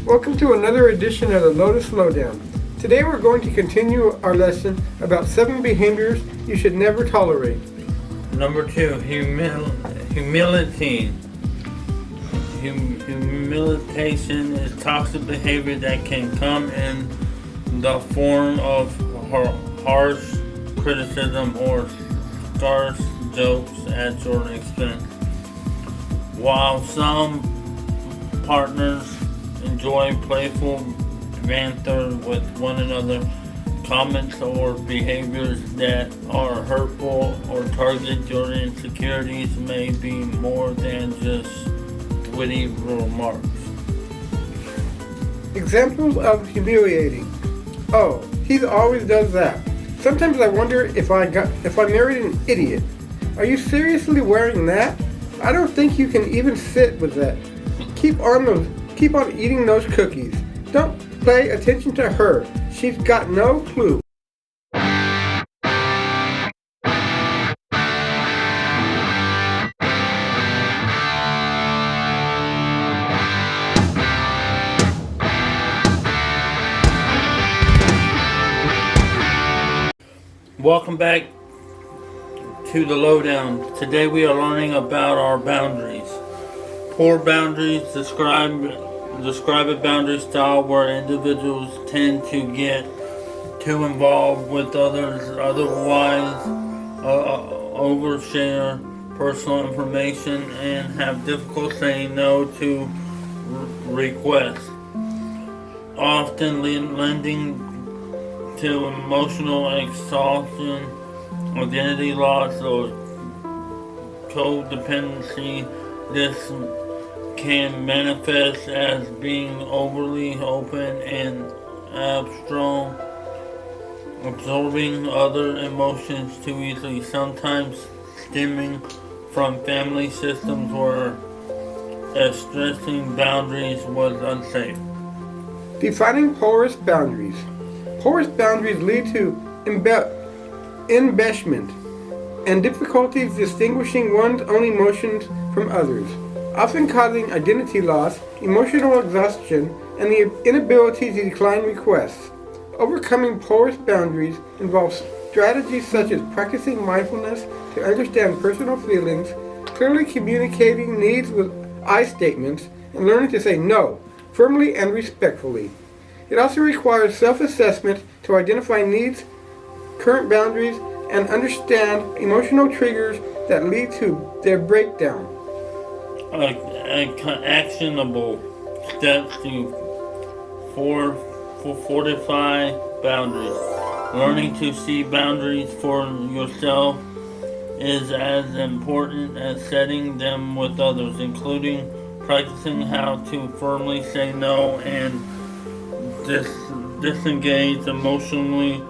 Welcome to another edition of the Lotus Lowdown. Today we're going to continue our lesson about 7 behaviors you should never tolerate. Number 2, humility. Humiliation is toxic behavior that can come in the form of harsh criticism or scarce jokes at your expense. While some partners enjoy playful banter with one another, comments or behaviors that are hurtful or target your insecurities may be more than just witty remarks. Examples of humiliating. Oh, he always does that. Sometimes I wonder if I married an idiot. Are you seriously wearing that? I don't think you can even sit with that. Keep on eating those cookies. Don't pay attention to her. She's got no clue. Welcome back to the Lowdown. Today we are learning about our boundaries. Poor boundaries describe a boundary style where individuals tend to get too involved with others, otherwise overshare personal information, and have difficulty saying no to requests, often lending to emotional exhaustion, identity loss, or codependency. This can manifest as being overly open and absorbing other emotions too easily, sometimes stemming from family systems where stressing boundaries was unsafe. Defining porous boundaries. Porous boundaries lead to embellishment and difficulties distinguishing one's own emotions from others, often causing identity loss, emotional exhaustion, and the inability to decline requests. Overcoming porous boundaries involves strategies such as practicing mindfulness to understand personal feelings, clearly communicating needs with I statements, and learning to say no firmly and respectfully. It also requires self-assessment to identify needs, current boundaries, and understand emotional triggers that lead to their breakdown. Actionable steps to fortify boundaries. Learning to see boundaries for yourself is as important as setting them with others, including practicing how to firmly say no and disengage emotionally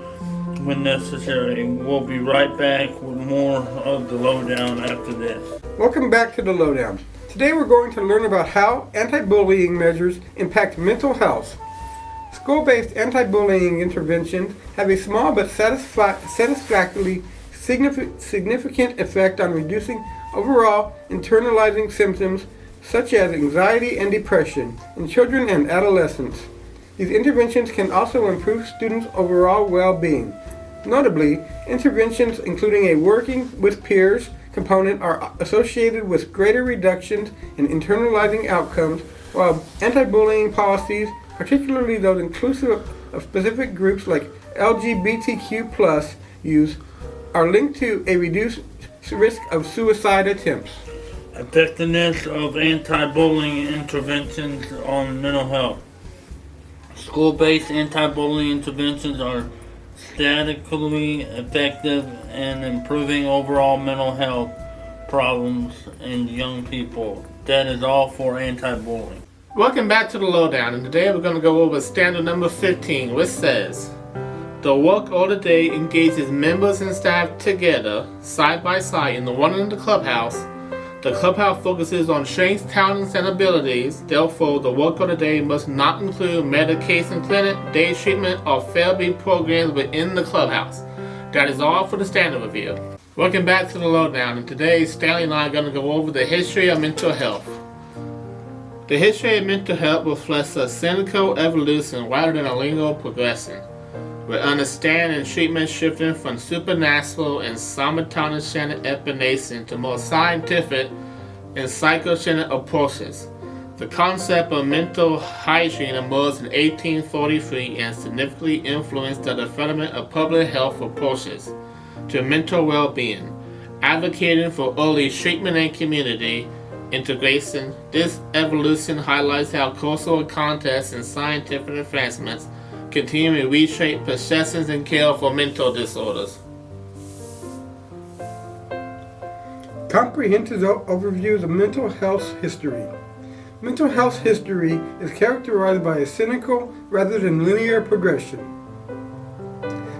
when necessary. We'll be right back with more of the Lowdown after this. Welcome back to the Lowdown. Today we're going to learn about how anti-bullying measures impact mental health. School-based anti-bullying interventions have a small but satisfactorily significant effect on reducing overall internalizing symptoms such as anxiety and depression in children and adolescents. These interventions can also improve students' overall well-being. Notably, interventions including a working with peers component are associated with greater reductions in internalizing outcomes, while anti-bullying policies, particularly those inclusive of specific groups like LGBTQ+ youth, are linked to a reduced risk of suicide attempts. Effectiveness of anti-bullying interventions on mental health. School-based anti-bullying interventions are statistically effective in improving overall mental health problems in young people. That is all for anti-bullying. Welcome back to the Lowdown, and today we're going to go over standard number 15, which says, the work of the day engages members and staff together, side by side, in the one in the clubhouse. The clubhouse focuses on strengths, talents, and abilities. Therefore, the work of the day must not include medication clinic, day treatment, or therapy programs within the clubhouse. That is all for the standard review. Welcome back to the Lowdown, and today Stanley and I are going to go over the history of mental health. The history of mental health reflects a cynical evolution rather than a linear progression, with understanding and treatment shifting from supernatural and simultaneous-centered explanation to more scientific and psychocentric approaches. The concept of mental hygiene emerged in 1843 and significantly influenced the development of public health approaches to mental well-being, advocating for early treatment and community integration. This evolution highlights how cultural contexts and scientific advancements continue to reshape perceptions and care for mental disorders. Comprehensive overview of mental health history. Mental health history is characterized by a cynical rather than linear progression,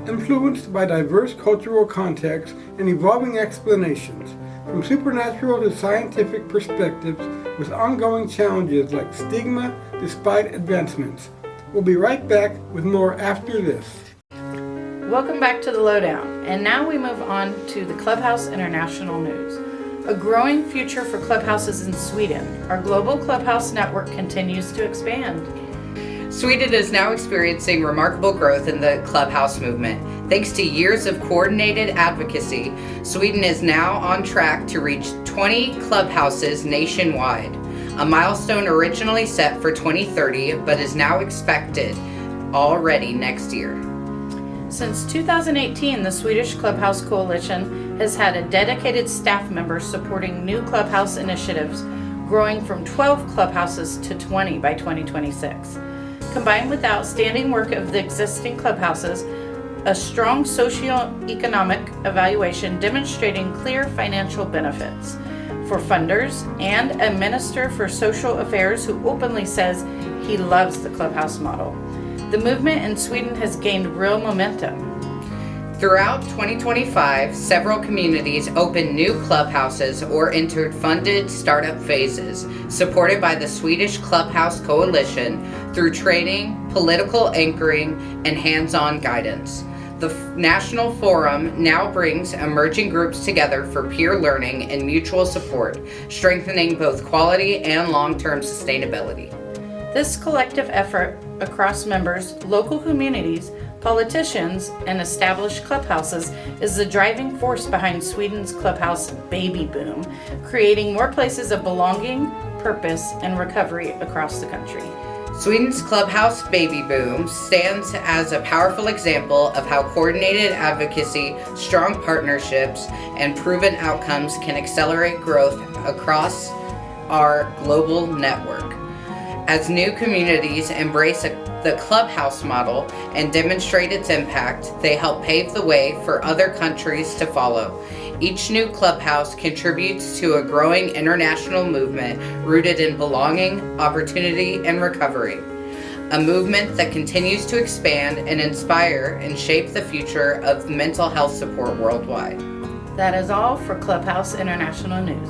influenced by diverse cultural contexts and evolving explanations, from supernatural to scientific perspectives, with ongoing challenges like stigma despite advancements. We'll be right back with more after this. Welcome back to the Lowdown, and now we move on to the Clubhouse International News. A growing future for clubhouses in Sweden. Our global clubhouse network continues to expand. Sweden is now experiencing remarkable growth in the clubhouse movement. Thanks to years of coordinated advocacy, Sweden is now on track to reach 20 clubhouses nationwide, a milestone originally set for 2030 but is now expected already next year. Since 2018, the Swedish Clubhouse Coalition has had a dedicated staff member supporting new clubhouse initiatives, growing from 12 clubhouses to 20 by 2026. Combined with the outstanding work of the existing clubhouses, a strong socio-economic evaluation demonstrating clear financial benefits for funders, and a minister for social affairs who openly says he loves the clubhouse model. The movement in Sweden has gained real momentum. Throughout 2025, several communities opened new clubhouses or entered funded startup phases, supported by the Swedish Clubhouse Coalition through training, political anchoring, and hands-on guidance. The National Forum now brings emerging groups together for peer learning and mutual support, strengthening both quality and long-term sustainability. This collective effort across members, local communities, politicians, and established clubhouses is the driving force behind Sweden's clubhouse baby boom, creating more places of belonging, purpose, and recovery across the country. Sweden's clubhouse baby boom stands as a powerful example of how coordinated advocacy, strong partnerships, and proven outcomes can accelerate growth across our global network. As new communities embrace the clubhouse model and demonstrate its impact, they help pave the way for other countries to follow. Each new clubhouse contributes to a growing international movement rooted in belonging, opportunity, and recovery. A movement that continues to expand and inspire and shape the future of mental health support worldwide. That is all for Clubhouse International News.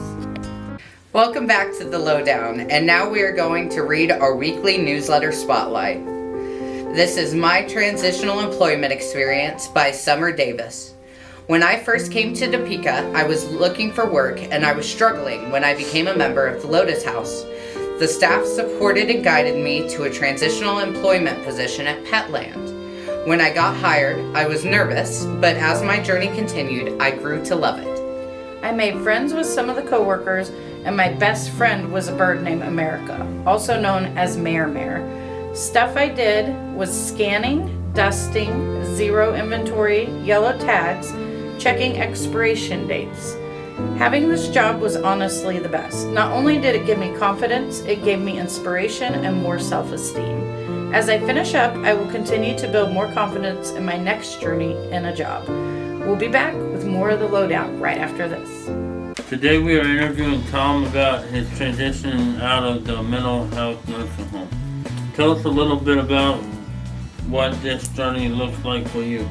Welcome back to the Lowdown, and now we are going to read our weekly newsletter spotlight. This is My Transitional Employment Experience by Summer Davis. When I first came to Topeka, I was looking for work and I was struggling when I became a member of the Lotus House. The staff supported and guided me to a transitional employment position at Petland. When I got hired, I was nervous, but as my journey continued, I grew to love it. I made friends with some of the coworkers, and my best friend was a bird named America, also known as Mare. Stuff I did was scanning, dusting, zero inventory, yellow tags, checking expiration dates. Having this job was honestly the best. Not only did it give me confidence, it gave me inspiration and more self-esteem. As I finish up, I will continue to build more confidence in my next journey in a job. We'll be back with more of the Lowdown right after this. Today we are interviewing Tom about his transition out of the mental health nursing home. Tell us a little bit about what this journey looks like for you.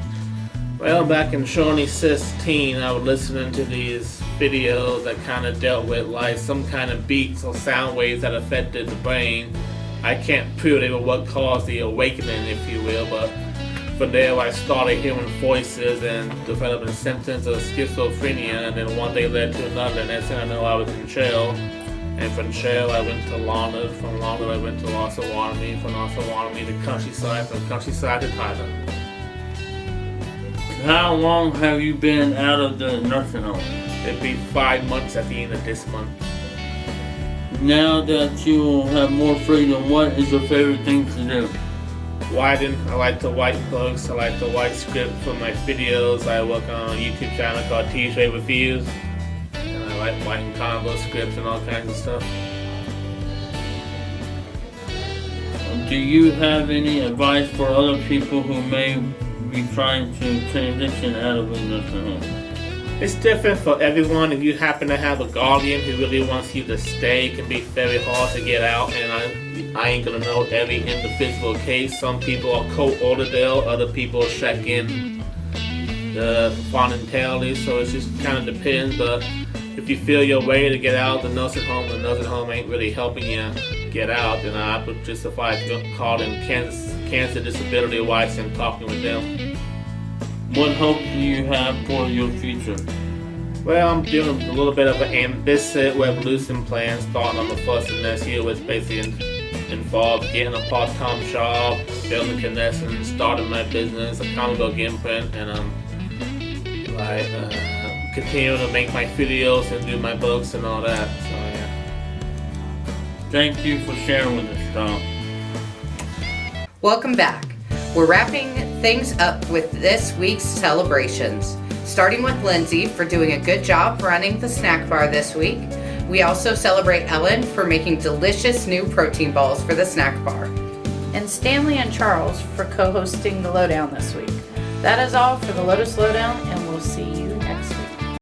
Well, back in 2016, I was listening to these videos that kind of dealt with like some kind of beats or sound waves that affected the brain. I can't prove they were what caused the awakening, if you will, but from there I started hearing voices and developing symptoms of schizophrenia, and then one day led to another, and next thing I know I was in jail. And from Trail, I went to Lana. From Lana, I went to Osawatomie. From Osawatomie to Countryside. From Countryside to Thailand. How long have you been out of the nursing home? It'll be 5 months at the end of this month. Now that you have more freedom, what is your favorite thing to do? Writing. I like to write books. I like to write script for my videos. I work on a YouTube channel called TJ Reviews. And I like writing combo scripts and all kinds of stuff. Do you have any advice for other people who may be trying to transition out of a nursing home? It's different for everyone. If you happen to have a guardian who really wants you to stay, it can be very hard to get out, and I ain't gonna know every individual case. Some people are co-ordered there, other people check in voluntarily, so it just kind of depends. But if you feel you're ready to get out of the nursing home ain't really helping you get out, then I would just advise calling Cancer Disability Rights and talking with them. What hope do you have for your future? Well, I'm doing a little bit of an ambitious revolution plan starting on the first of next year, which basically involves getting a part-time job, building connections, starting my business, a comic book imprint, and continuing to make my videos and do my books and all that. So yeah. Thank you for sharing with us, Tom. Welcome back. We're wrapping things up with this week's celebrations, starting with Lindsay for doing a good job running the snack bar this week. We also celebrate Ellen for making delicious new protein balls for the snack bar. And Stanley and Charles for co-hosting the Lowdown this week. That is all for the Lotus Lowdown, and